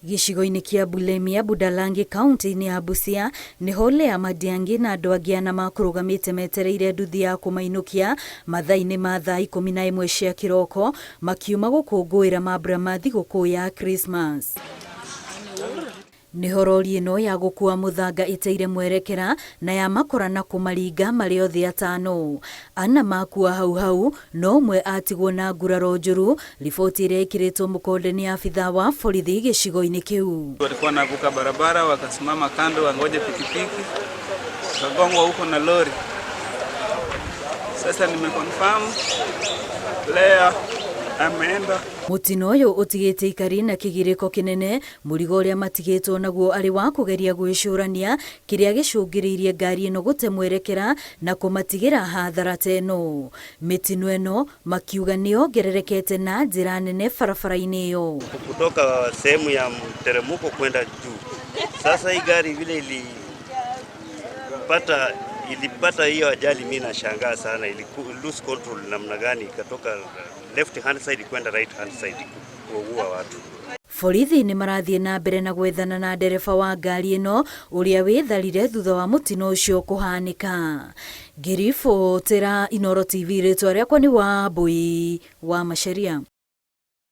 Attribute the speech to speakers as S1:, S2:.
S1: Gĩcigo-inĩ kĩa Bulemia, Budalangi, kaunti-inĩ ya Busia, nĩho Lea Madiang'i na andũ angĩ ana makũrũgamĩte metereire nduthi ya kũmainũkia mathaa-inĩ ma thaa 11 cia kĩroko makiuma gũkũngũĩra mambura ma thigũkũ ya Christmas. Nĩho rori ĩno ya gũkua mũthanga ĩteire mwerekera na ya makora na kũmaringa marĩ othe atano. Ana makua hau no ũmwe atigwo na nguraro njũru. Riboti ĩrĩa ĩkĩrĩtwo mũkonde nĩ abithaa wa borithi gĩcigo-inĩ kĩu.
S2: Walikuwa wanavuka barabara wakasimama kando wangoje pikipiki wakagongwa huko na lori. Sasa nimeconfirm Lea ameenda.
S1: Mutino ũyũ ũtigĩte ikari na kĩgirĩko kĩnene, mũrigo ũrĩa matigĩtwo naguo arĩ wa kũgeria gwĩcũrania kĩrĩa gĩcũngĩrĩirie ngari ĩno gũte mwerekera na kũmatigĩra hathara ta ĩno. Mĩtino ĩno makiuga nĩyongererekete na njĩra nene barabara-inĩ ĩyo.
S3: Kutoka sehemu ya mteremko kwenda juu. Sasa hii gari vile ilipata hiyo ajali, mimi nashangaa sana, lose control namna gani ikatoka left hand side kwenda right hand side kuua watu.
S1: Borithi nĩ marathiĩ na mbere na gwethana na ndereba wa ngari ĩno ũrĩa wĩtharire thutha wa mũtino ũcio kũhanĩka. Ngĩribotera Inooro TV, rĩtwa rĩakwa nĩ Wambui wa Macharia.